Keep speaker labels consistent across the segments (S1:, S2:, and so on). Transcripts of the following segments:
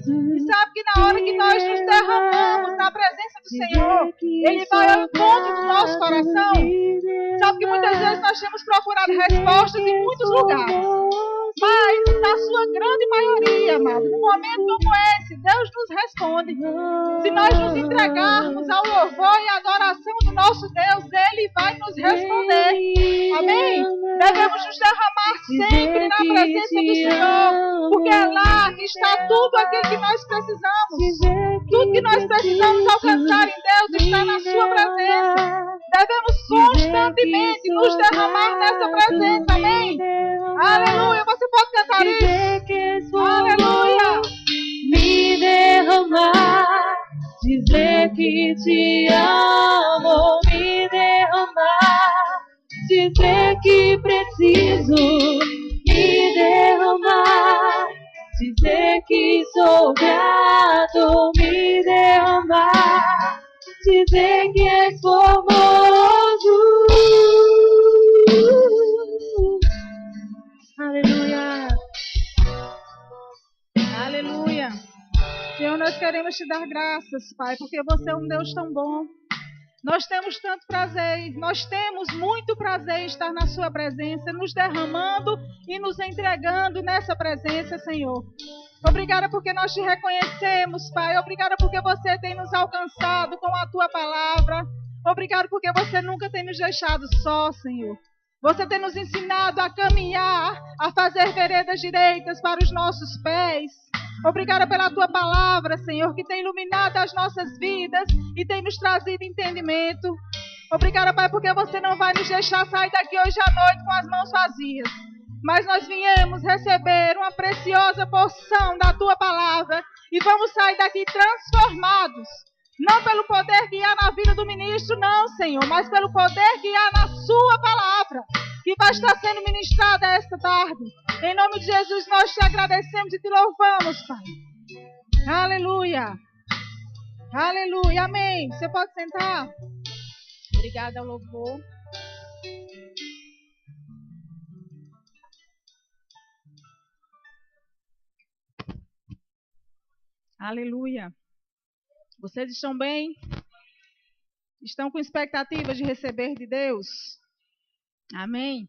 S1: E sabe que na hora que nós nos derramamos na presença do Senhor, Ele vai ao encontro do nosso coração. Sabe que muitas vezes nós temos procurado respostas em muitos lugares. Mas, na sua grande maioria, amado, num momento como esse, Deus nos responde. Se nós nos entregarmos ao louvor e adoração do nosso Deus, Ele vai nos responder. Amém? Devemos nos derramar sempre na presença do Senhor, porque é lá que está tudo aquilo que nós precisamos. Tudo que nós precisamos alcançar em Deus está na sua presença. Devemos constantemente nos derramar nessa presença. Amém? Aleluia. Você pode cantar isso? Aleluia.
S2: Me derramar, dizer que te amo, me derramar, dizer que preciso, me derramar, dizer que sou grato, me derramar, dizer que és formoso. Aleluia.
S1: Aleluia. Senhor, nós queremos te dar graças, Pai, porque você é um Deus tão bom. Nós temos tanto prazer, nós temos muito prazer em estar na sua presença, nos derramando e nos entregando nessa presença, Senhor. Obrigada porque nós te reconhecemos, Pai. Obrigada porque você tem nos alcançado com a tua palavra. Obrigada porque você nunca tem nos deixado só, Senhor. Você tem nos ensinado a caminhar, a fazer veredas direitas para os nossos pés. Obrigada pela tua palavra, Senhor, que tem iluminado as nossas vidas e tem nos trazido entendimento. Obrigada, Pai, porque você não vai nos deixar sair daqui hoje à noite com as mãos vazias. Mas nós viemos receber uma preciosa porção da tua palavra e vamos sair daqui transformados. Não pelo poder guiar na vida do ministro, não, Senhor, mas pelo poder guiar na sua palavra, que vai estar sendo ministrada esta tarde. Em nome de Jesus, nós te agradecemos e te louvamos, Pai. Aleluia. Aleluia. Amém. Você pode sentar? Obrigada ao louvor. Aleluia. Vocês estão bem? Estão com expectativa de receber de Deus? Amém?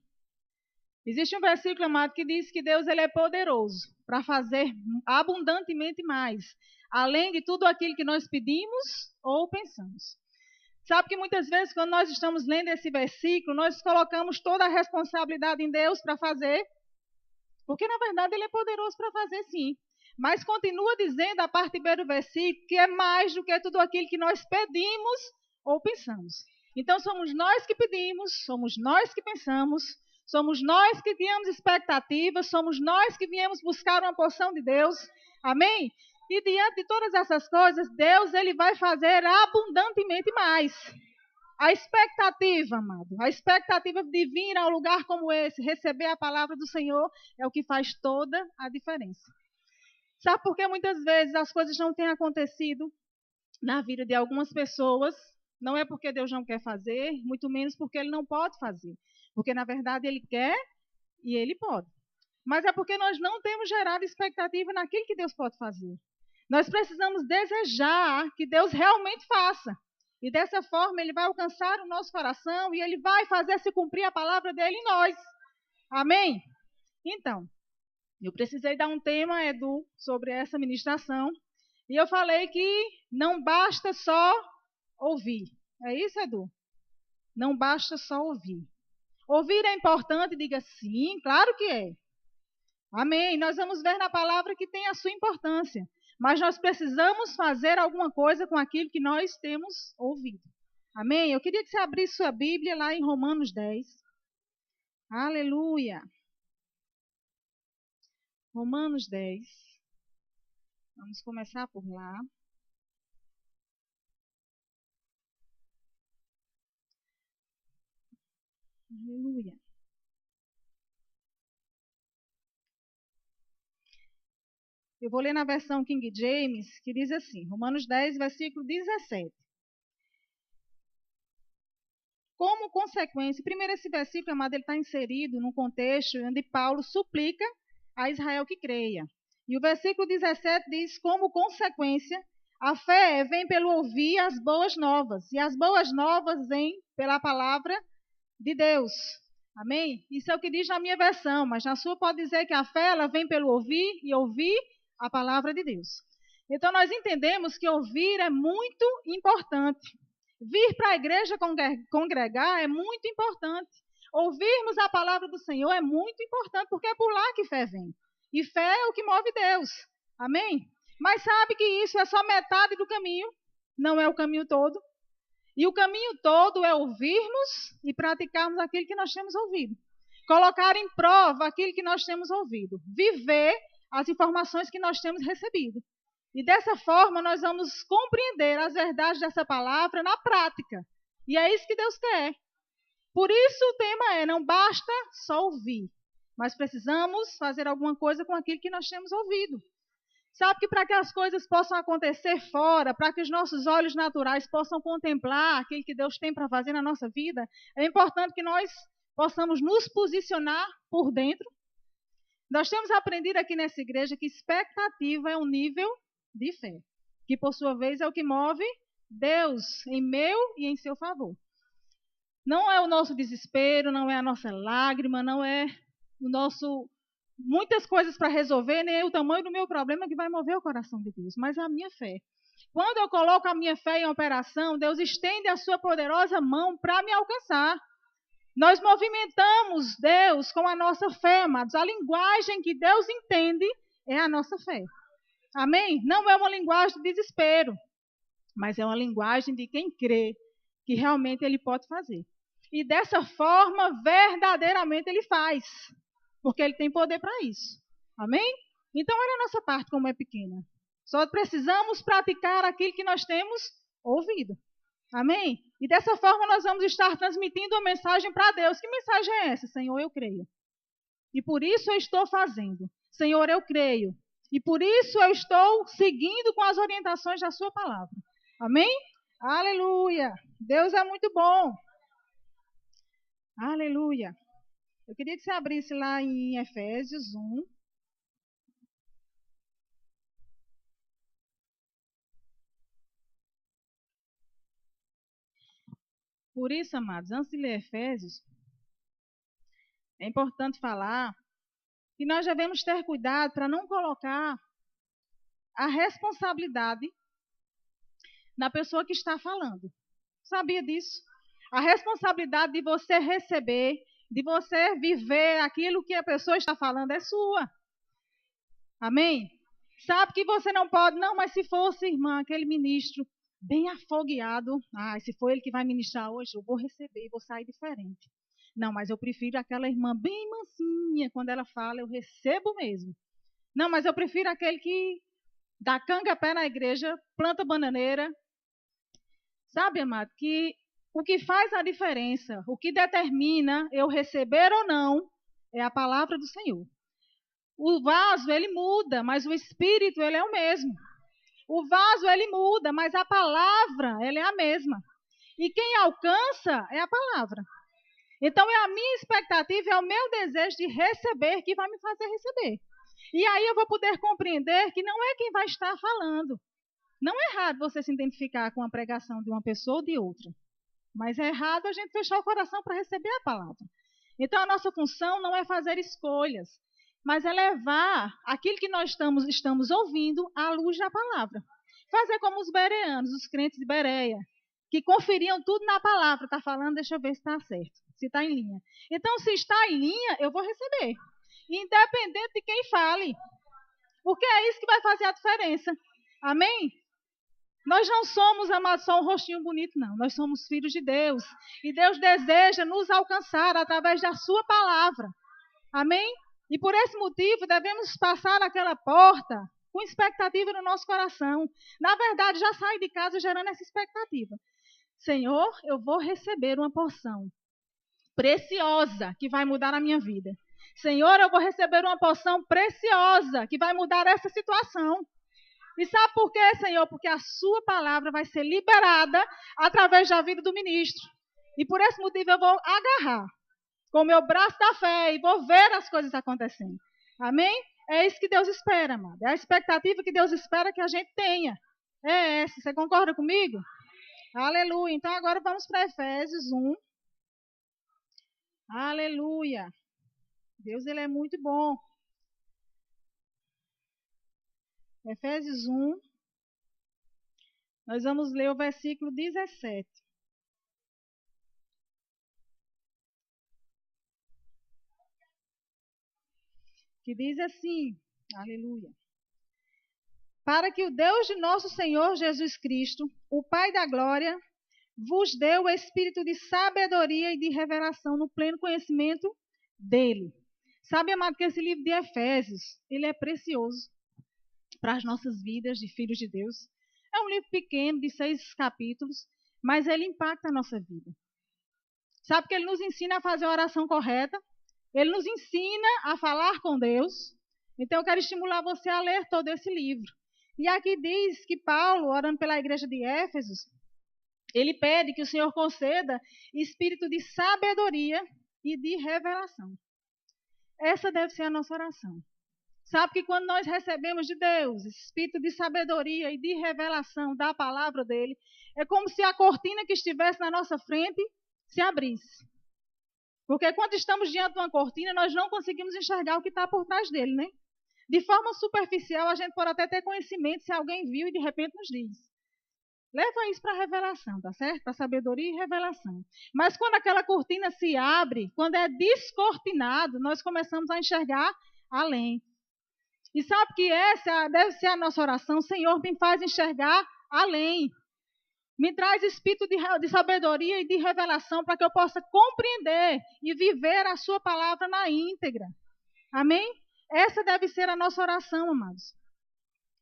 S1: Existe um versículo, amado, que diz que Deus ele é poderoso para fazer abundantemente mais, além de tudo aquilo que nós pedimos ou pensamos. Sabe que muitas vezes, quando nós estamos lendo esse versículo, nós colocamos toda a responsabilidade em Deus para fazer, porque na verdade ele é poderoso para fazer sim. Mas continua dizendo a parte B do versículo que é mais do que tudo aquilo que nós pedimos ou pensamos. Então somos nós que pedimos, somos nós que pensamos, somos nós que tínhamos expectativas, somos nós que viemos buscar uma porção de Deus. Amém? E diante de todas essas coisas, Deus ele vai fazer abundantemente mais. A expectativa, amado, a expectativa de vir a um lugar como esse, receber a palavra do Senhor, é o que faz toda a diferença. Sabe por que muitas vezes as coisas não têm acontecido na vida de algumas pessoas? Não é porque Deus não quer fazer, muito menos porque Ele não pode fazer. Porque, na verdade, Ele quer e Ele pode. Mas é porque nós não temos gerado expectativa naquilo que Deus pode fazer. Nós precisamos desejar que Deus realmente faça. E dessa forma Ele vai alcançar o nosso coração e Ele vai fazer se cumprir a palavra dEle em nós. Amém? Então, eu precisei dar um tema, Edu, sobre essa ministração. E eu falei que não basta só ouvir. É isso, Edu? Não basta só ouvir. Ouvir é importante? Diga sim, claro que é. Amém. Nós vamos ver na palavra que tem a sua importância. Mas nós precisamos fazer alguma coisa com aquilo que nós temos ouvido. Amém? Eu queria que você abrisse sua Bíblia lá em Romanos 10. Aleluia. Romanos 10. Vamos começar por lá. Aleluia. Eu vou ler na versão King James, que diz assim, Romanos 10, versículo 17. Como consequência, primeiro esse versículo, amado, ele está inserido num contexto onde Paulo suplica a Israel que creia. E o versículo 17 diz, como consequência, a fé vem pelo ouvir as boas novas. E as boas novas vêm pela palavra de Deus. Amém? Isso é o que diz na minha versão, mas na sua pode dizer que a fé ela vem pelo ouvir e ouvir a palavra de Deus. Então nós entendemos que ouvir é muito importante. Vir para a igreja congregar é muito importante. Ouvirmos a palavra do Senhor é muito importante, porque é por lá que fé vem. E fé é o que move Deus. Amém? Mas sabe que isso é só metade do caminho, não é o caminho todo. E o caminho todo é ouvirmos e praticarmos aquilo que nós temos ouvido. Colocar em prova aquilo que nós temos ouvido. Viver as informações que nós temos recebido. E dessa forma nós vamos compreender as verdades dessa palavra na prática. E é isso que Deus quer. Por isso o tema é, não basta só ouvir, mas precisamos fazer alguma coisa com aquilo que nós temos ouvido. Sabe que para que as coisas possam acontecer fora, para que os nossos olhos naturais possam contemplar aquilo que Deus tem para fazer na nossa vida, é importante que nós possamos nos posicionar por dentro. Nós temos aprendido aqui nessa igreja que expectativa é um nível de fé, que por sua vez é o que move Deus em meu e em seu favor. Não é o nosso desespero, não é a nossa lágrima, não é o nosso muitas coisas para resolver, nem é o tamanho do meu problema que vai mover o coração de Deus, mas é a minha fé. Quando eu coloco a minha fé em operação, Deus estende a sua poderosa mão para me alcançar. Nós movimentamos Deus com a nossa fé, amados. A linguagem que Deus entende é a nossa fé. Amém? Não é uma linguagem de desespero, mas é uma linguagem de quem crê que realmente Ele pode fazer. E dessa forma, verdadeiramente Ele faz, porque Ele tem poder para isso. Amém? Então, olha a nossa parte como é pequena. Só precisamos praticar aquilo que nós temos ouvido. Amém? E dessa forma nós vamos estar transmitindo uma mensagem para Deus. Que mensagem é essa? Senhor, eu creio. E por isso eu estou fazendo. Senhor, eu creio. E por isso eu estou seguindo com as orientações da sua palavra. Amém? Aleluia. Deus é muito bom. Aleluia. Eu queria que você abrisse lá em Efésios 1. Por isso, amados, antes de ler Efésios, é importante falar que nós devemos ter cuidado para não colocar a responsabilidade na pessoa que está falando. Sabia disso? A responsabilidade de você receber, de você viver aquilo que a pessoa está falando é sua. Amém? Sabe que você não pode, não, mas se fosse, irmã, aquele ministro bem afogueado, se for ele que vai ministrar hoje, eu vou receber, vou sair diferente. Não, mas eu prefiro aquela irmã bem mansinha, quando ela fala, eu recebo mesmo. Não, mas eu prefiro aquele que dá canga-pé na igreja, planta bananeira. Sabe, amado, que o que faz a diferença, o que determina eu receber ou não, é a palavra do Senhor. O vaso, ele muda, mas o espírito, ele é o mesmo. O vaso, ele muda, mas a palavra, ela é a mesma. E quem alcança é a palavra. Então, é a minha expectativa, é o meu desejo de receber que vai me fazer receber. E aí eu vou poder compreender que não é quem vai estar falando. Não é errado você se identificar com a pregação de uma pessoa ou de outra. Mas é errado a gente fechar o coração para receber a palavra. Então, a nossa função não é fazer escolhas, mas é levar aquilo que nós estamos ouvindo à luz da palavra. Fazer como os bereanos, os crentes de Bereia, que conferiam tudo na palavra. Está falando, deixa eu ver se está certo, se está em linha. Então, se está em linha, eu vou receber. Independente de quem fale. Porque é isso que vai fazer a diferença. Amém? Nós não somos, amados, só um rostinho bonito, não. Nós somos filhos de Deus. E Deus deseja nos alcançar através da sua palavra. Amém? E por esse motivo devemos passar aquela porta com expectativa no nosso coração. Na verdade, já sair de casa gerando essa expectativa. Senhor, eu vou receber uma porção preciosa que vai mudar a minha vida. Senhor, eu vou receber uma porção preciosa que vai mudar essa situação. E sabe por quê, Senhor? Porque a sua palavra vai ser liberada através da vida do ministro. E por esse motivo eu vou agarrar com o meu braço da fé e vou ver as coisas acontecendo. Amém? É isso que Deus espera, amado. É a expectativa que Deus espera que a gente tenha. É essa. Você concorda comigo? Aleluia. Então agora vamos para Efésios 1. Aleluia. Deus, ele é muito bom. Efésios 1. Nós vamos ler o versículo 17. Que diz assim, aleluia. Para que o Deus de nosso Senhor Jesus Cristo, o Pai da glória, vos dê o espírito de sabedoria e de revelação no pleno conhecimento dele. Sabe, amado, que esse livro de Efésios, ele é precioso para as nossas vidas de filhos de Deus. É um livro pequeno, de 6 capítulos, mas ele impacta a nossa vida. Sabe que ele nos ensina a fazer a oração correta, ele nos ensina a falar com Deus. Então eu quero estimular você a ler todo esse livro. E aqui diz que Paulo, orando pela igreja de Éfesos, ele pede que o Senhor conceda espírito de sabedoria e de revelação. Essa deve ser a nossa oração. Sabe que quando nós recebemos de Deus espírito de sabedoria e de revelação da palavra dele, é como se a cortina que estivesse na nossa frente se abrisse. Porque quando estamos diante de uma cortina, nós não conseguimos enxergar o que está por trás dele, né? De forma superficial, a gente pode até ter conhecimento se alguém viu e de repente nos diz. Leva isso para a revelação, tá certo? Para sabedoria e revelação. Mas quando aquela cortina se abre, quando é descortinado, nós começamos a enxergar além. E sabe que essa deve ser a nossa oração? Senhor, me faz enxergar além. Me traz espírito de sabedoria e de revelação para que eu possa compreender e viver a sua palavra na íntegra. Amém? Essa deve ser a nossa oração, amados.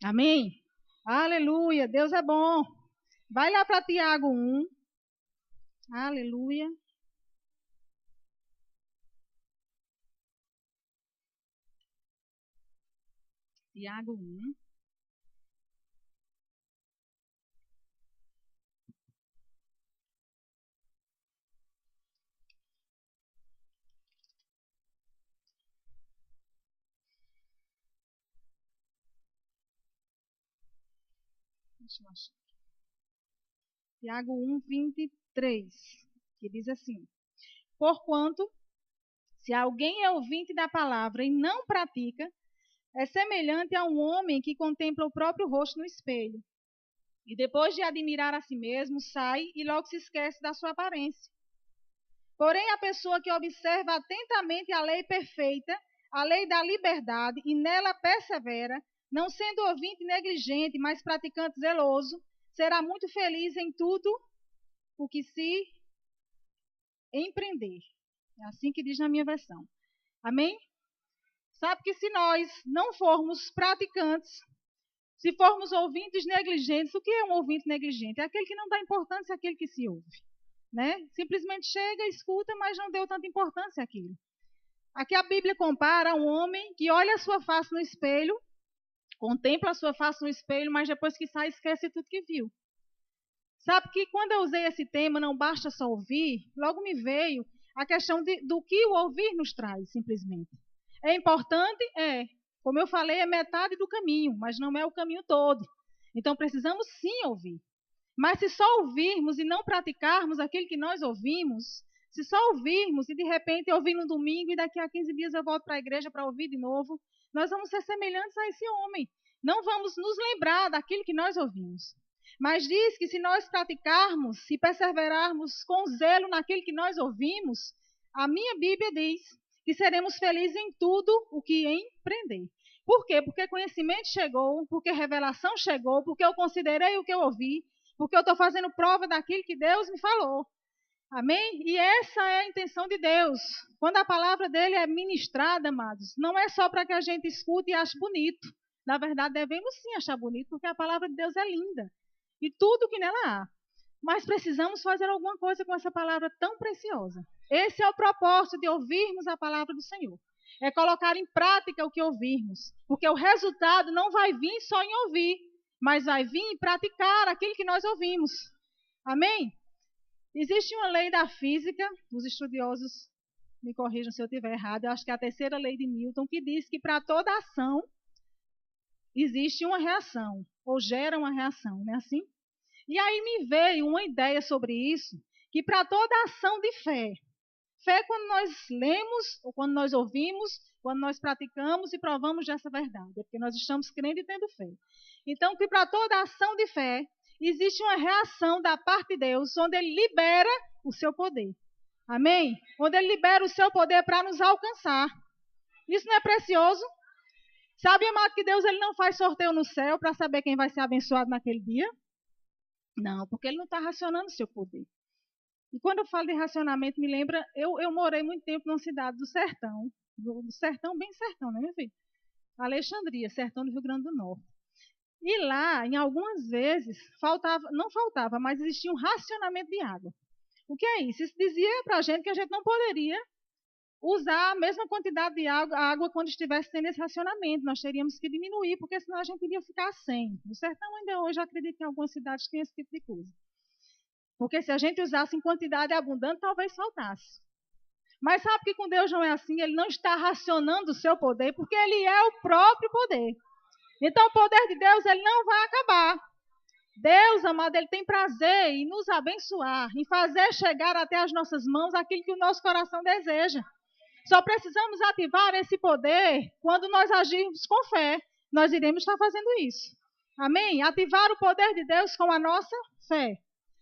S1: Amém? Aleluia, Deus é bom. Vai lá para Tiago 1. Aleluia. Tiago 1. Deixa eu achar. Tiago 1, 23, que diz assim: Porquanto, se alguém é ouvinte da palavra e não pratica, é semelhante a um homem que contempla o próprio rosto no espelho. E depois de admirar a si mesmo, sai e logo se esquece da sua aparência. Porém, a pessoa que observa atentamente a lei perfeita, a lei da liberdade, e nela persevera, não sendo ouvinte negligente, mas praticante zeloso, será muito feliz em tudo o que se empreender. É assim que diz na minha versão. Amém? Sabe que se nós não formos praticantes, se formos ouvintes negligentes, o que é um ouvinte negligente? É aquele que não dá importância àquele que se ouve. Né? Simplesmente chega, escuta, mas não deu tanta importância àquilo. Aqui a Bíblia compara um homem que olha a sua face no espelho, contempla a sua face no espelho, mas depois que sai, esquece tudo que viu. Sabe que quando eu usei esse tema, não basta só ouvir, logo me veio a questão do que o ouvir nos traz, simplesmente. É importante? É. Como eu falei, é metade do caminho, mas não é o caminho todo. Então precisamos sim ouvir. Mas se só ouvirmos e não praticarmos aquilo que nós ouvimos, se só ouvirmos e de repente eu ouvir no domingo e daqui a 15 dias eu volto para a igreja para ouvir de novo, nós vamos ser semelhantes a esse homem. Não vamos nos lembrar daquilo que nós ouvimos. Mas diz que se nós praticarmos e perseverarmos com zelo naquilo que nós ouvimos, a minha Bíblia diz que seremos felizes em tudo o que empreender. Por quê? Porque conhecimento chegou, porque revelação chegou, porque eu considerei o que eu ouvi, porque eu estou fazendo prova daquilo que Deus me falou. Amém? E essa é a intenção de Deus. Quando a palavra dele é ministrada, amados, não é só para que a gente escute e ache bonito. Na verdade, devemos sim achar bonito, porque a palavra de Deus é linda. E tudo que nela há. Mas precisamos fazer alguma coisa com essa palavra tão preciosa. Esse é o propósito de ouvirmos a palavra do Senhor. É colocar em prática o que ouvirmos. Porque o resultado não vai vir só em ouvir, mas vai vir em praticar aquilo que nós ouvimos. Amém? Existe uma lei da física, os estudiosos me corrijam se eu estiver errado, eu acho que é a terceira lei de Newton, que diz que para toda ação existe uma reação, ou gera uma reação, não é assim? E aí me veio uma ideia sobre isso, que para toda ação de fé é quando nós lemos, ou quando nós ouvimos, quando nós praticamos e provamos dessa verdade, é porque nós estamos crendo e tendo fé. Então, que para toda ação de fé, existe uma reação da parte de Deus, onde Ele libera o seu poder. Amém? Onde Ele libera o seu poder para nos alcançar. Isso não é precioso? Sabe, amado, que Deus ele não faz sorteio no céu para saber quem vai ser abençoado naquele dia? Não, porque Ele não está racionando o seu poder. E quando eu falo de racionamento, me lembra, eu morei muito tempo numa cidade do sertão, do sertão, bem sertão, né, meu filho? Alexandria, sertão do Rio Grande do Norte. E lá, em algumas vezes, não faltava, mas existia um racionamento de água. O que é isso? Isso dizia para a gente que a gente não poderia usar a mesma quantidade de água quando estivesse tendo esse racionamento. Nós teríamos que diminuir, porque senão a gente iria ficar sem. No sertão, ainda hoje, eu acredito que em algumas cidades tem esse tipo de coisa. Porque se a gente usasse em quantidade abundante, talvez faltasse. Mas sabe que com Deus não é assim? Ele não está racionando o seu poder, porque Ele é o próprio poder. Então o poder de Deus, ele não vai acabar. Deus, amado, Ele tem prazer em nos abençoar, em fazer chegar até as nossas mãos aquilo que o nosso coração deseja. Só precisamos ativar esse poder quando nós agirmos com fé. Nós iremos estar fazendo isso. Amém? Ativar o poder de Deus com a nossa fé.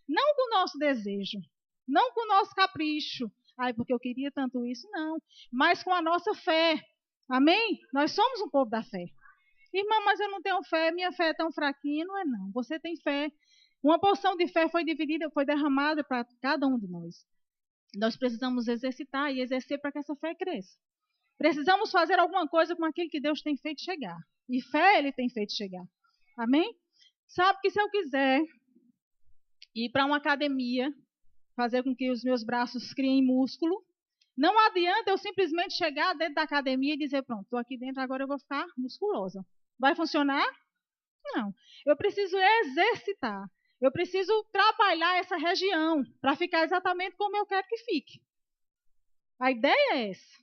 S1: Não com o nosso desejo, não com o nosso capricho. Ai, porque eu queria tanto isso, não. Mas com a nossa fé. Amém? Nós somos um povo da fé. Irmã, mas eu não tenho fé, minha fé é tão fraquinha. Não é não, você tem fé. Uma porção de fé foi dividida, foi derramada para cada um de nós. Nós precisamos exercitar e exercer para que essa fé cresça. Precisamos fazer alguma coisa com aquilo que Deus tem feito chegar. E fé Ele tem feito chegar. Amém? Sabe que se eu quiser ir para uma academia, fazer com que os meus braços criem músculo, não adianta eu simplesmente chegar dentro da academia e dizer, pronto, estou aqui dentro, agora eu vou ficar musculosa. Vai funcionar? Não. Eu preciso exercitar. Eu preciso trabalhar essa região para ficar exatamente como eu quero que fique. A ideia é essa.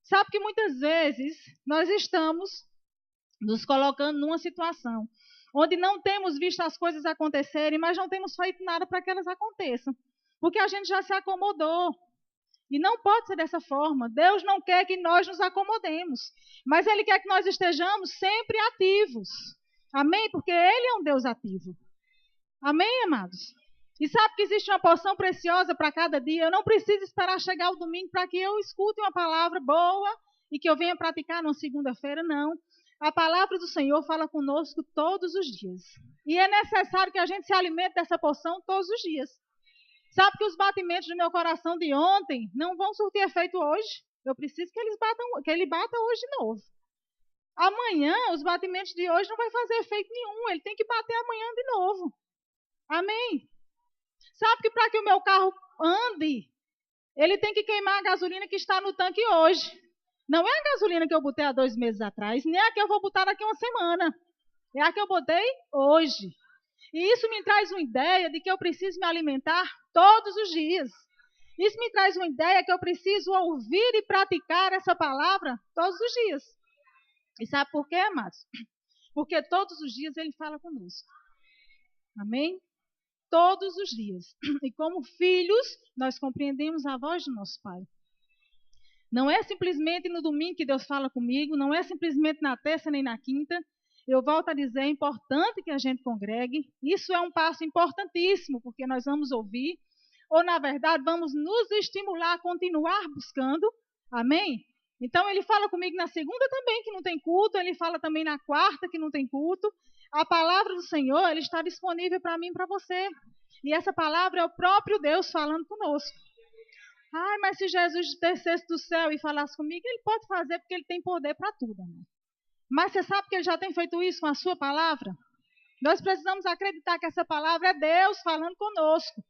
S1: Sabe que muitas vezes nós estamos nos colocando numa situação onde não temos visto as coisas acontecerem, mas não temos feito nada para que elas aconteçam. Porque a gente já se acomodou. E não pode ser dessa forma. Deus não quer que nós nos acomodemos. Mas Ele quer que nós estejamos sempre ativos. Amém? Porque Ele é um Deus ativo. Amém, amados? E sabe que existe uma porção preciosa para cada dia. Eu não preciso esperar chegar o domingo para que eu escute uma palavra boa e que eu venha praticar na segunda-feira, não. A palavra do Senhor fala conosco todos os dias. E é necessário que a gente se alimente dessa porção todos os dias. Sabe que os batimentos do meu coração de ontem não vão surtir efeito hoje? Eu preciso que ele bata hoje de novo. Amanhã, os batimentos de hoje não vai fazer efeito nenhum. Ele tem que bater amanhã de novo. Amém? Sabe que para que o meu carro ande, ele tem que queimar a gasolina que está no tanque hoje. Não é a gasolina que eu botei há 2 meses atrás, nem a que eu vou botar daqui a uma semana. É a que eu botei hoje. E isso me traz uma ideia de que eu preciso me alimentar todos os dias. Isso me traz uma ideia que eu preciso ouvir e praticar essa palavra todos os dias. E sabe por quê, amados? Porque todos os dias Ele fala conosco. Amém? Todos os dias. E como filhos, nós compreendemos a voz do nosso Pai. Não é simplesmente no domingo que Deus fala comigo, não é simplesmente na terça nem na quinta. Eu volto a dizer, é importante que a gente congregue. Isso é um passo importantíssimo, porque nós vamos ouvir, ou na verdade vamos nos estimular a continuar buscando. Amém? Então ele fala comigo na segunda também, que não tem culto, ele fala também na quarta, que não tem culto. A palavra do Senhor, ele está disponível para mim e para você. E essa palavra é o próprio Deus falando conosco. Ai, mas se Jesus descesse do céu e falasse comigo, Ele pode fazer porque Ele tem poder para tudo, amor. Mas você sabe que Ele já tem feito isso com a sua palavra? Nós precisamos acreditar que essa palavra é Deus falando conosco.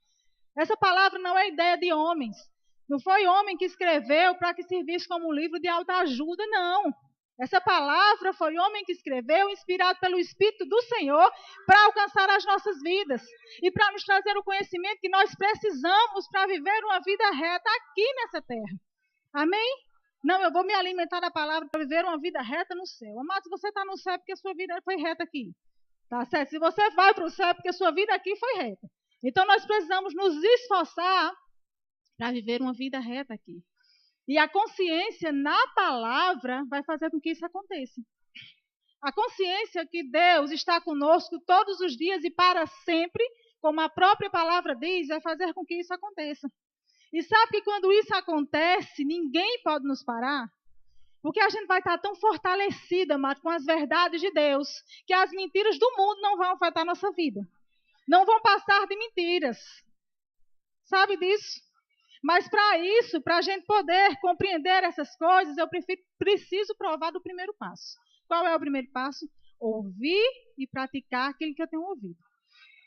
S1: Essa palavra não é ideia de homens. Não foi homem que escreveu para que servisse como um livro de autoajuda, não. Essa palavra foi homem que escreveu, inspirado pelo Espírito do Senhor, para alcançar as nossas vidas. E para nos trazer o conhecimento que nós precisamos para viver uma vida reta aqui nessa terra. Amém? Não, eu vou me alimentar da palavra para viver uma vida reta no céu. Amado, se você está no céu é porque a sua vida foi reta aqui. Tá certo? Se você vai para o céu é porque a sua vida aqui foi reta. Então nós precisamos nos esforçar para viver uma vida reta aqui. E a consciência na palavra vai fazer com que isso aconteça. A consciência que Deus está conosco todos os dias e para sempre, como a própria palavra diz, vai fazer com que isso aconteça. E sabe que quando isso acontece, ninguém pode nos parar? Porque a gente vai estar tão fortalecida, amado, com as verdades de Deus, que as mentiras do mundo não vão afetar a nossa vida. Não vão passar de mentiras. Sabe disso? Mas para isso, para a gente poder compreender essas coisas, eu preciso provar do primeiro passo. Qual é o primeiro passo? Ouvir e praticar aquilo que eu tenho ouvido.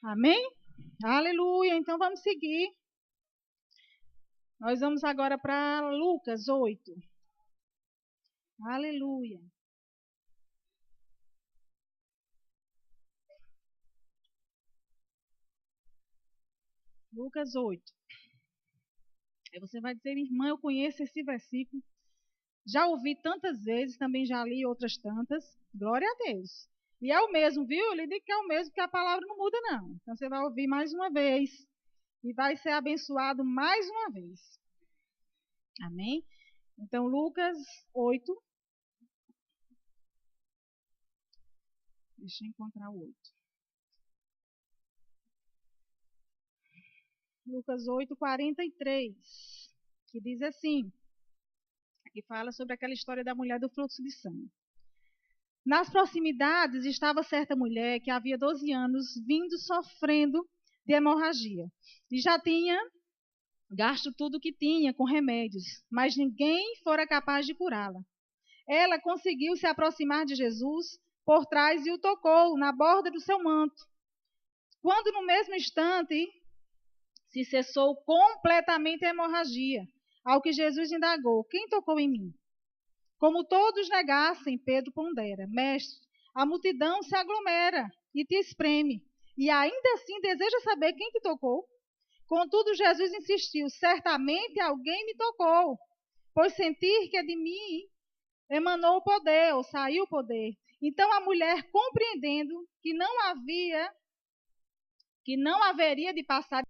S1: Amém? Aleluia. Então vamos seguir. Nós vamos agora para Lucas 8. Aleluia. Lucas 8. Aí você vai dizer, irmã, eu conheço esse versículo. Já ouvi tantas vezes, também já li outras tantas. Glória a Deus. E é o mesmo, viu? Eu lhe digo que é o mesmo, porque a palavra não muda, não. Então você vai ouvir mais uma vez. E vai ser abençoado mais uma vez. Amém? Então, Lucas 8. Deixa eu encontrar o 8. Lucas 8, 43. Que diz assim. Aqui fala sobre aquela história da mulher do fluxo de sangue. Nas proximidades estava certa mulher que havia 12 anos vindo sofrendo de hemorragia. E já tinha gasto tudo o que tinha com remédios, mas ninguém fora capaz de curá-la. Ela conseguiu se aproximar de Jesus por trás e o tocou na borda do seu manto. Quando no mesmo instante se cessou completamente a hemorragia, ao que Jesus indagou: quem tocou em mim? Como todos negassem, Pedro pondera: mestre, a multidão se aglomera e te espreme, e ainda assim deseja saber quem te tocou? Contudo, Jesus insistiu: certamente alguém me tocou, pois sentir que de mim emanou o poder, ou saiu o poder. Então a mulher, compreendendo que não haveria de passar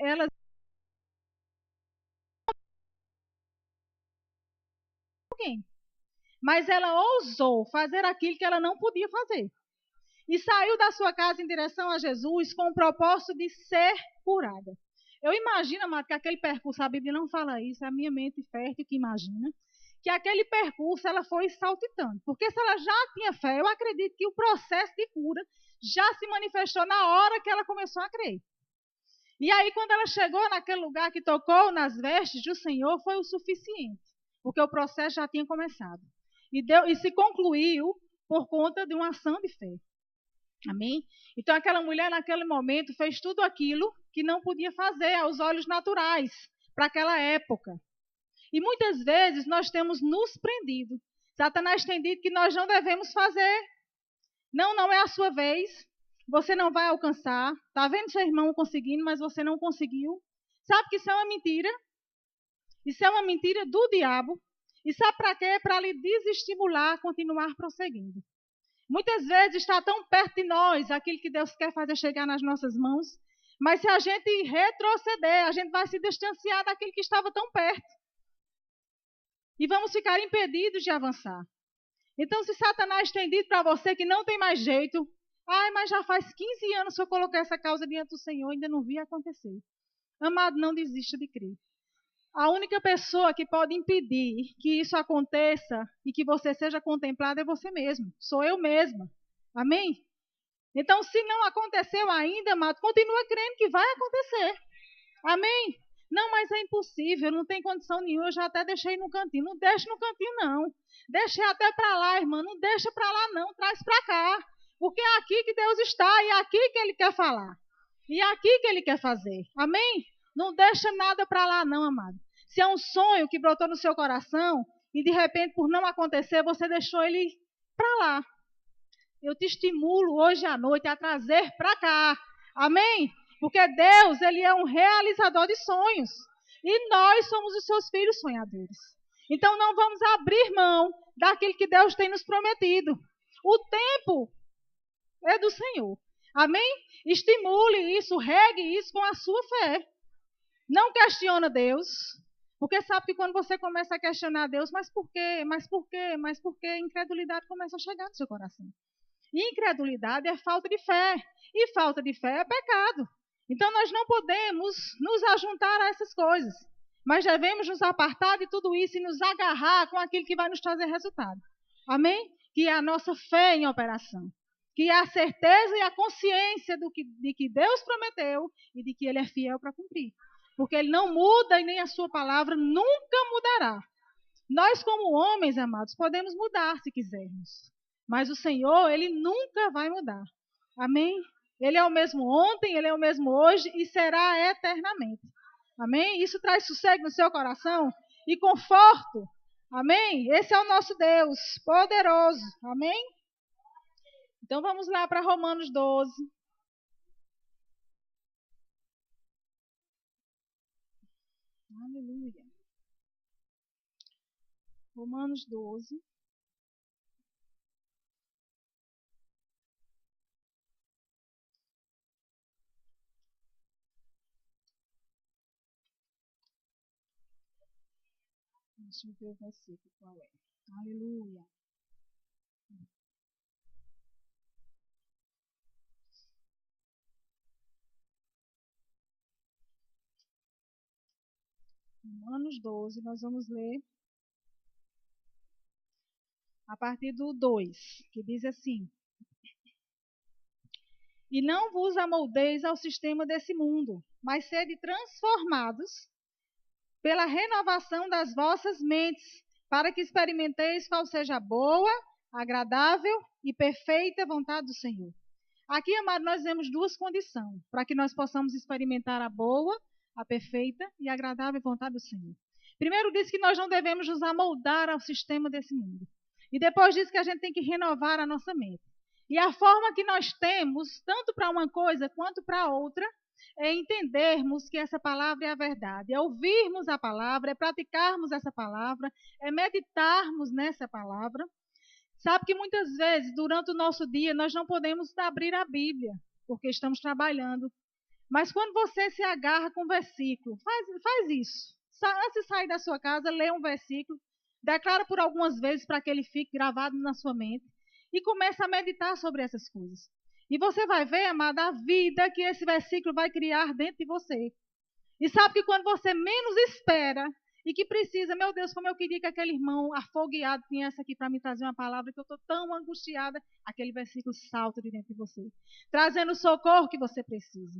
S1: ela alguém. Mas ela ousou fazer aquilo que ela não podia fazer. E saiu da sua casa em direção a Jesus com o propósito de ser curada. Eu imagino, amado, que aquele percurso, a Bíblia não fala isso, é a minha mente fértil que imagina, que aquele percurso ela foi saltitando. Porque se ela já tinha fé, eu acredito que o processo de cura já se manifestou na hora que ela começou a crer. E aí, quando ela chegou naquele lugar que tocou nas vestes do Senhor, foi o suficiente, porque o processo já tinha começado. E se concluiu por conta de uma ação de fé. Amém? Então, aquela mulher, naquele momento, fez tudo aquilo que não podia fazer aos olhos naturais, para aquela época. E muitas vezes nós temos nos prendido. Satanás tem dito que nós não devemos fazer. Não é a sua vez. Você não vai alcançar. Está vendo seu irmão conseguindo, mas você não conseguiu. Sabe que isso é uma mentira? Isso é uma mentira do diabo. E sabe para quê? Para lhe desestimular a continuar prosseguindo. Muitas vezes está tão perto de nós aquilo que Deus quer fazer chegar nas nossas mãos, mas se a gente retroceder, a gente vai se distanciar daquilo que estava tão perto. e vamos ficar impedidos de avançar. Então, se Satanás tem dito para você que não tem mais jeito, mas já faz 15 anos que eu coloquei essa causa diante do Senhor, ainda não vi acontecer. Amado, não desista de crer. A única pessoa que pode impedir que isso aconteça e que você seja contemplado é você mesmo. Sou eu mesma. Amém? Então, se não aconteceu ainda, amado, continua crendo que vai acontecer. Amém? Não, mas é impossível, não tem condição nenhuma, eu já até deixei no cantinho. Não deixe no cantinho, não. Deixei até para lá, irmã, não deixa para lá, não. Traz para cá. Porque é aqui que Deus está e é aqui que Ele quer falar. E é aqui que Ele quer fazer. Amém? Não deixa nada para lá, não, amado. Se é um sonho que brotou no seu coração e de repente, por não acontecer, você deixou ele para lá. Eu te estimulo hoje à noite a trazer para cá. Amém? Porque Deus, Ele é um realizador de sonhos. E nós somos os seus filhos sonhadores. Então não vamos abrir mão daquilo que Deus tem nos prometido. O tempo é do Senhor. Amém? Estimule isso, regue isso com a sua fé. Não questiona Deus. Porque sabe que quando você começa a questionar Deus, mas por quê? Mas por quê? Mas por quê? Incredulidade começa a chegar no seu coração. E incredulidade é falta de fé. E falta de fé é pecado. Então nós não podemos nos ajuntar a essas coisas. Mas devemos nos apartar de tudo isso e nos agarrar com aquilo que vai nos trazer resultado. Amém? Que é a nossa fé em operação. Que é a certeza e a consciência de que Deus prometeu e de que Ele é fiel para cumprir. Porque Ele não muda e nem a sua palavra nunca mudará. Nós, como homens, amados, podemos mudar se quisermos. Mas o Senhor, Ele nunca vai mudar. Amém? Ele é o mesmo ontem, Ele é o mesmo hoje e será eternamente. Amém? Isso traz sossego no seu coração e conforto. Amém? Esse é o nosso Deus poderoso. Amém? Então vamos lá para Romanos 12. Aleluia. Romanos 12. Deixa eu ver o versículo qual é. Aleluia. Romanos 12, nós vamos ler a partir do 2, que diz assim: E não vos amoldeis ao sistema desse mundo, mas sede transformados pela renovação das vossas mentes, para que experimenteis qual seja a boa, agradável e perfeita vontade do Senhor. Aqui, amado, nós vemos duas condições para que nós possamos experimentar a boa, a perfeita e agradável vontade do Senhor. Primeiro diz que nós não devemos nos amoldar ao sistema desse mundo. E depois diz que a gente tem que renovar a nossa mente. E a forma que nós temos, tanto para uma coisa quanto para outra, é entendermos que essa palavra é a verdade, é ouvirmos a palavra, é praticarmos essa palavra, é meditarmos nessa palavra. Sabe que muitas vezes, durante o nosso dia, nós não podemos abrir a Bíblia, porque estamos trabalhando. Mas quando você se agarra com um versículo, faz isso. Antes de sair da sua casa, lê um versículo, declara por algumas vezes para que ele fique gravado na sua mente e começa a meditar sobre essas coisas. E você vai ver, amada, a vida que esse versículo vai criar dentro de você. E sabe que quando você menos espera e que precisa, meu Deus, como eu queria que aquele irmão afogueado viesse aqui para me trazer uma palavra que eu estou tão angustiada, aquele versículo salta de dentro de você, trazendo o socorro que você precisa.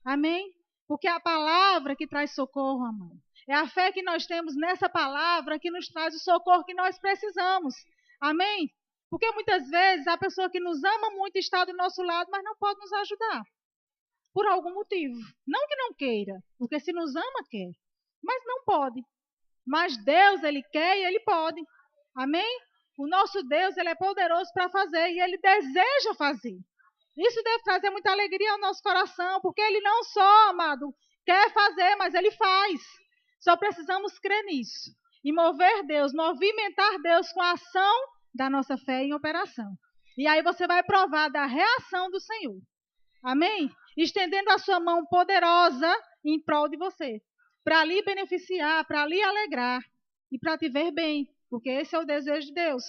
S1: Amém? Porque é a palavra que traz socorro, amado. É a fé que nós temos nessa palavra que nos traz o socorro que nós precisamos. Amém? Porque muitas vezes a pessoa que nos ama muito está do nosso lado, mas não pode nos ajudar. Por algum motivo. Não que não queira, porque se nos ama, quer. Mas não pode. Mas Deus, Ele quer e Ele pode. Amém? O nosso Deus, Ele é poderoso para fazer e Ele deseja fazer. Isso deve trazer muita alegria ao nosso coração, porque Ele não só, amado, quer fazer, mas Ele faz. Só precisamos crer nisso. E mover Deus, movimentar Deus com a ação da nossa fé em operação. E aí você vai provar da reação do Senhor. Amém? Estendendo a sua mão poderosa em prol de você. Para lhe beneficiar, para lhe alegrar. e para te ver bem, porque esse é o desejo de Deus.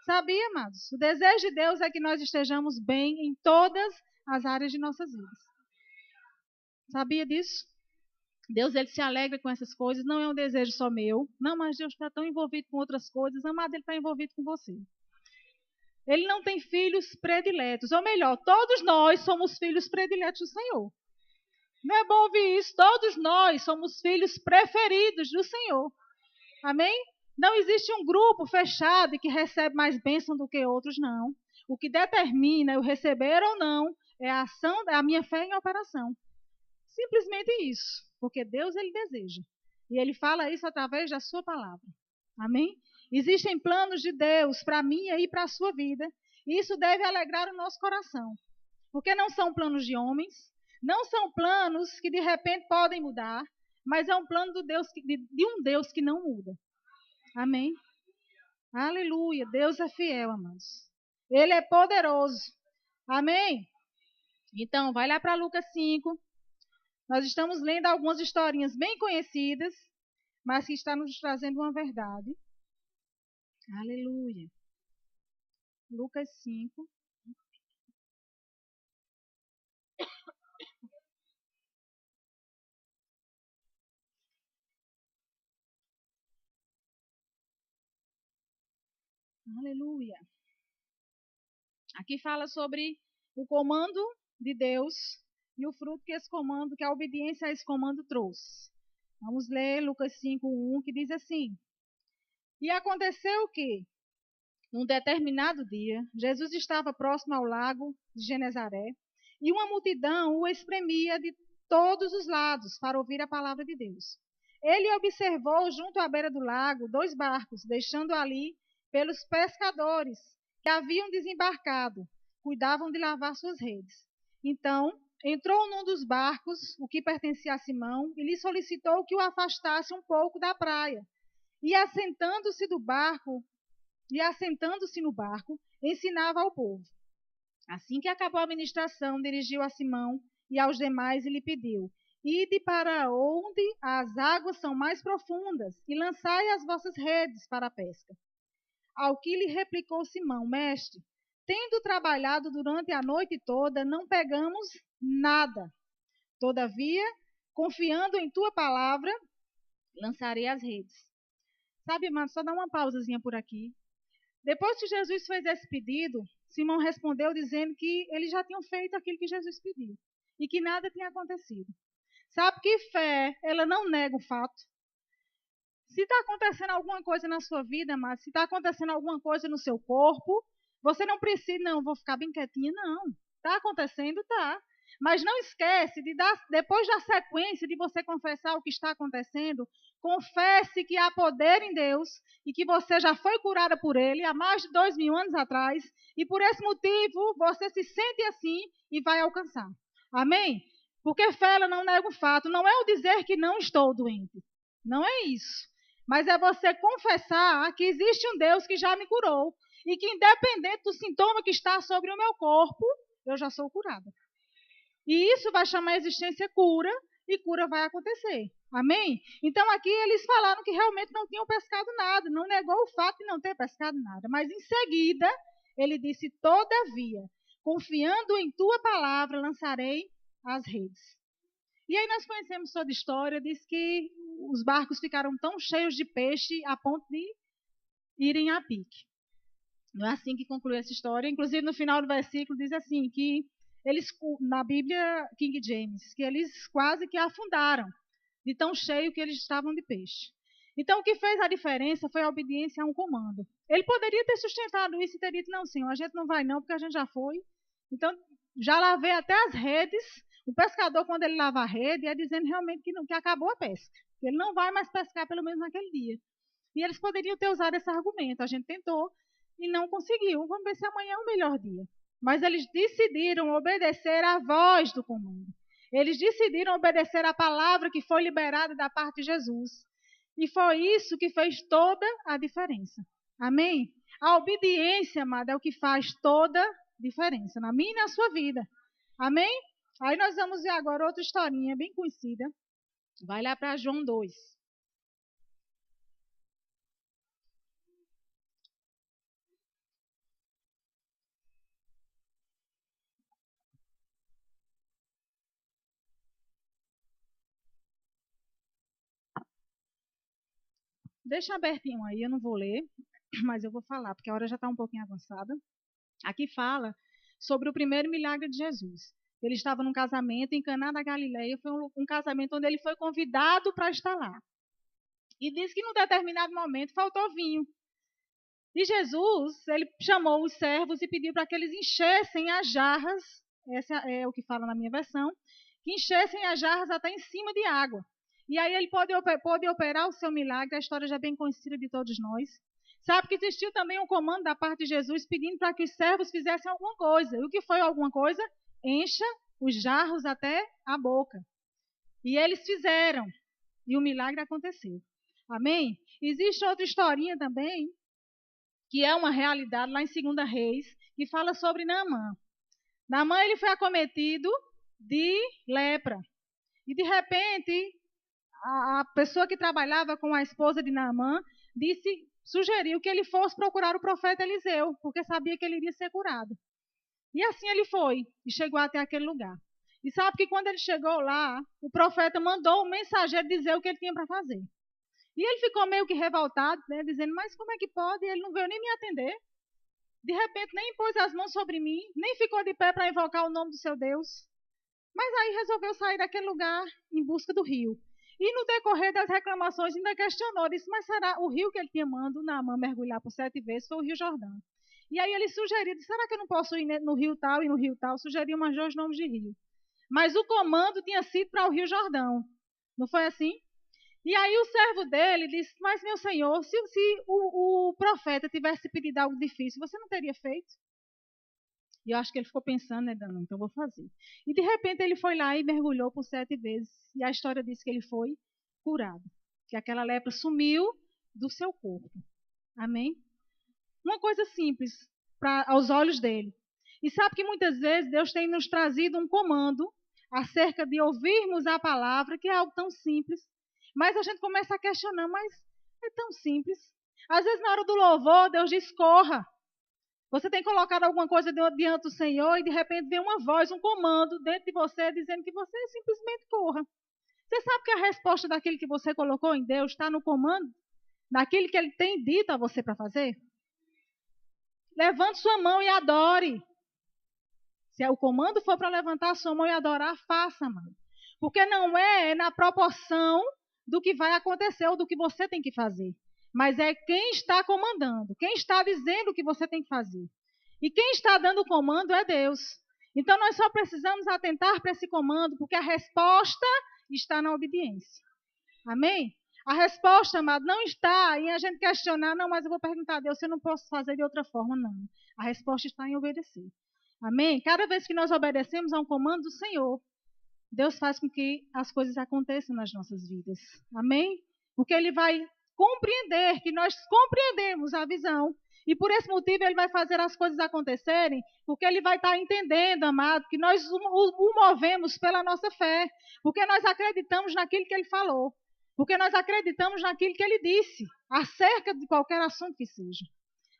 S1: Sabia, amados? O desejo de Deus é que nós estejamos bem em todas as áreas de nossas vidas. Sabia disso? Deus, ele se alegra com essas coisas, não é um desejo só meu. Não, mas Deus está tão envolvido com outras coisas. Amado, ele está envolvido com você. Ele não tem filhos prediletos. Ou melhor, todos nós somos filhos prediletos do Senhor. Não é bom ouvir isso? Todos nós somos filhos preferidos do Senhor. Amém? Não existe um grupo fechado e que recebe mais bênção do que outros, não. O que determina eu receber ou não é a ação, é a minha fé em operação. Simplesmente isso. Porque Deus, ele deseja. E ele fala isso através da sua palavra. Amém? Existem planos de Deus para mim e para a sua vida. E isso deve alegrar o nosso coração. Porque não são planos de homens, não são planos que de repente podem mudar, mas é um plano de um Deus que não muda. Amém? Aleluia. Deus é fiel, amados. Ele é poderoso. Amém? Então, vai lá para Lucas 5. Nós estamos lendo algumas historinhas bem conhecidas, mas que está nos trazendo uma verdade. Aleluia. Lucas 5. Aleluia. Aqui fala sobre o comando de Deus e o fruto que esse comando, que a obediência a esse comando trouxe. Vamos ler Lucas 5:1, que diz assim: E aconteceu que, num determinado dia, Jesus estava próximo ao lago de Genezaré, e uma multidão o espremia de todos os lados para ouvir a palavra de Deus. Ele observou junto à beira do lago 2 barcos, deixando ali pelos pescadores que haviam desembarcado, cuidavam de lavar suas redes. Então, entrou num dos barcos, o que pertencia a Simão, e lhe solicitou que o afastasse um pouco da praia. E assentando-se no barco, ensinava ao povo. Assim que acabou a ministração, dirigiu a Simão e aos demais e lhe pediu: Ide para onde as águas são mais profundas e lançai as vossas redes para a pesca. Ao que lhe replicou Simão: Mestre, tendo trabalhado durante a noite toda, não pegamos nada. Todavia, confiando em tua palavra, lançarei as redes. Sabe, irmão, só dá uma pausazinha por aqui. Depois que Jesus fez esse pedido, Simão respondeu dizendo que eles já tinham feito aquilo que Jesus pediu e que nada tinha acontecido. Sabe que fé, ela não nega o fato. Se está acontecendo alguma coisa na sua vida, mas se está acontecendo alguma coisa no seu corpo, você não precisa, não, vou ficar bem quietinha, não. Está acontecendo, tá. Mas não esquece de depois da sequência de você confessar o que está acontecendo, confesse que há poder em Deus e que você já foi curada por Ele há mais de 2000 anos atrás e por esse motivo você se sente assim e vai alcançar. Amém? Porque fé, ela não nega o fato. Não é o dizer que não estou doente. Não é isso. Mas é você confessar que existe um Deus que já me curou e que independente do sintoma que está sobre o meu corpo, eu já sou curada. E isso vai chamar a existência cura, e cura vai acontecer. Amém? Então aqui eles falaram que realmente não tinham pescado nada, não negou o fato de não ter pescado nada. Mas em seguida, ele disse: Todavia, confiando em tua palavra, lançarei as redes. E aí nós conhecemos toda a história, diz que os barcos ficaram tão cheios de peixe a ponto de irem a pique. Não é assim que conclui essa história. Inclusive no final do versículo diz assim, que eles, na Bíblia King James, que eles quase que afundaram, de tão cheio que eles estavam de peixe. Então o que fez a diferença foi a obediência a um comando. Ele poderia ter sustentado isso e ter dito: não, Senhor, a gente não vai não, porque a gente já foi. Então já lavei até as redes. O pescador, quando ele lava a rede, é dizendo realmente que acabou a pesca. Que ele não vai mais pescar, pelo menos naquele dia. E eles poderiam ter usado esse argumento. A gente tentou e não conseguiu. Vamos ver se amanhã é o melhor dia. Mas eles decidiram obedecer à voz do comando. Eles decidiram obedecer à palavra que foi liberada da parte de Jesus. E foi isso que fez toda a diferença. Amém? A obediência, amada, é o que faz toda a diferença na minha e na sua vida. Amém? Aí nós vamos ver agora outra historinha bem conhecida. Vai lá para João 2. deixa abertinho aí, eu não vou ler, mas eu vou falar, porque a hora já está um pouquinho avançada. Aqui fala sobre o primeiro milagre de Jesus. Ele estava num casamento em Caná da Galileia, foi um casamento onde ele foi convidado para estar lá. E diz que num determinado momento faltou vinho. E Jesus, ele chamou os servos e pediu para que eles enchessem as jarras, essa é o que fala na minha versão, que enchessem as jarras até em cima de água. E aí ele pôde operar o seu milagre, a história já é bem conhecida de todos nós. Sabe que existiu também um comando da parte de Jesus pedindo para que os servos fizessem alguma coisa. E o que foi alguma coisa? Encha os jarros até a boca. E eles fizeram. E o milagre aconteceu. Amém? Existe outra historinha também, que é uma realidade lá em 2 Reis, que fala sobre Naamã. Naamã, ele foi acometido de lepra. E de repente, a pessoa que trabalhava com a esposa de Naamã sugeriu que ele fosse procurar o profeta Eliseu, porque sabia que ele iria ser curado. E assim ele foi, e chegou até aquele lugar. E sabe que quando ele chegou lá, o profeta mandou o mensageiro dizer o que ele tinha para fazer. E ele ficou meio que revoltado, né, dizendo, mas como é que pode? Ele não veio nem me atender. De repente, nem pôs as mãos sobre mim, nem ficou de pé para invocar o nome do seu Deus. Mas aí resolveu sair daquele lugar em busca do rio. E no decorrer das reclamações ainda questionou, disse, mas será o rio que ele tinha mandado Naamã mergulhar por 7 vezes foi o Rio Jordão. E aí ele sugeriu, disse, será que eu não posso ir no rio tal e no rio tal? Sugeriu umas 2 nomes de rio. Mas o comando tinha sido para o Rio Jordão. Não foi assim? E aí o servo dele disse, mas meu senhor, se o profeta tivesse pedido algo difícil, você não teria feito? E eu acho que ele ficou pensando, né, Dana, então eu vou fazer. E de repente ele foi lá e mergulhou por 7 vezes. E a história diz que ele foi curado. Que aquela lepra sumiu do seu corpo. Amém? Uma coisa simples aos olhos dele. E sabe que muitas vezes Deus tem nos trazido um comando acerca de ouvirmos a palavra, que é algo tão simples. Mas a gente começa a questionar, mas é tão simples. Às vezes na hora do louvor, Deus diz, corra. Você tem colocado alguma coisa diante do Senhor e de repente vem uma voz, um comando dentro de você dizendo que você simplesmente corra. Você sabe que a resposta daquilo que você colocou em Deus está no comando? Daquilo que Ele tem dito a você para fazer? Levante sua mão e adore. Se o comando for para levantar a sua mão e adorar, faça, amado. Porque não é na proporção do que vai acontecer ou do que você tem que fazer. Mas é quem está comandando, quem está dizendo o que você tem que fazer. E quem está dando o comando é Deus. Então nós só precisamos atentar para esse comando, porque a resposta está na obediência. Amém? A resposta, amado, não está em a gente questionar, não, mas eu vou perguntar a Deus se eu não posso fazer de outra forma, não. A resposta está em obedecer. Amém? Cada vez que nós obedecemos a um comando do Senhor, Deus faz com que as coisas aconteçam nas nossas vidas. Amém? Porque Ele vai compreender que nós compreendemos a visão. E por esse motivo Ele vai fazer as coisas acontecerem, porque Ele vai estar entendendo, amado, que nós o movemos pela nossa fé. Porque nós acreditamos naquilo que Ele falou. Porque nós acreditamos naquilo que Ele disse, acerca de qualquer assunto que seja.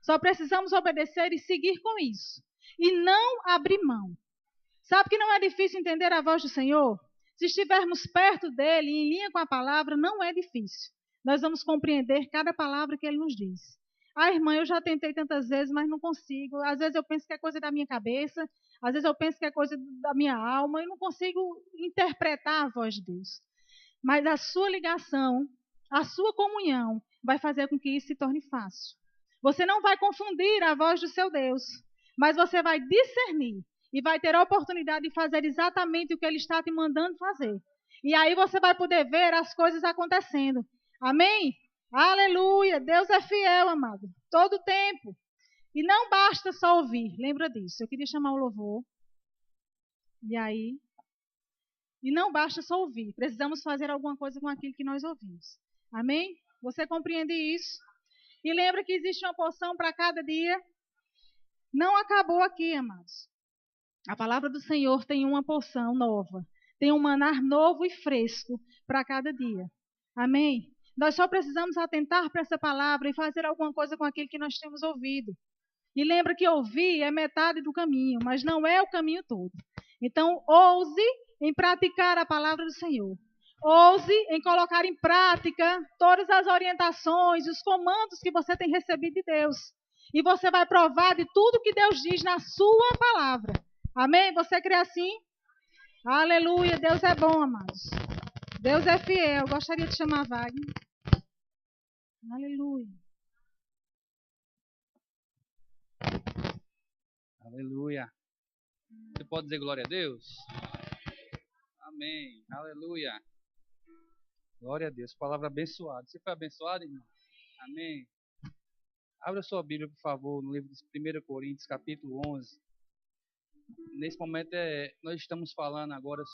S1: Só precisamos obedecer e seguir com isso. E não abrir mão. Sabe que não é difícil entender a voz do Senhor? Se estivermos perto dEle, em linha com a palavra, não é difícil. Nós vamos compreender cada palavra que Ele nos diz. Ah, irmã, eu já tentei tantas vezes, mas não consigo. Às vezes eu penso que é coisa da minha cabeça, às vezes eu penso que é coisa da minha alma, e não consigo interpretar a voz de Deus. Mas a sua ligação, a sua comunhão, vai fazer com que isso se torne fácil. Você não vai confundir a voz do seu Deus, mas você vai discernir e vai ter a oportunidade de fazer exatamente o que Ele está te mandando fazer. E aí você vai poder ver as coisas acontecendo. Amém? Aleluia! Deus é fiel, amado. Todo o tempo. E não basta só ouvir. Lembra disso. Eu queria chamar o louvor. E não basta só ouvir. Precisamos fazer alguma coisa com aquilo que nós ouvimos. Amém? Você compreende isso? E lembra que existe uma porção para cada dia. Não acabou aqui, amados. A palavra do Senhor tem uma porção nova. Tem um maná novo e fresco para cada dia. Amém? Nós só precisamos atentar para essa palavra e fazer alguma coisa com aquilo que nós temos ouvido. E lembra que ouvir é metade do caminho, mas não é o caminho todo. Então, ouse em praticar a palavra do Senhor. Ouse em colocar em prática todas as orientações, os comandos que você tem recebido de Deus. E você vai provar de tudo que Deus diz na sua palavra. Amém? Você crê assim? Aleluia. Deus é bom, amados. Deus é fiel. Gostaria de chamar Wagner. Aleluia.
S3: Aleluia. Você pode dizer glória a Deus? Amém. Aleluia. Glória a Deus. Palavra abençoada. Você foi abençoado, irmão? Amém. Abra sua Bíblia, por favor, no livro de 1 Coríntios, capítulo 11. Nesse momento, nós estamos falando agora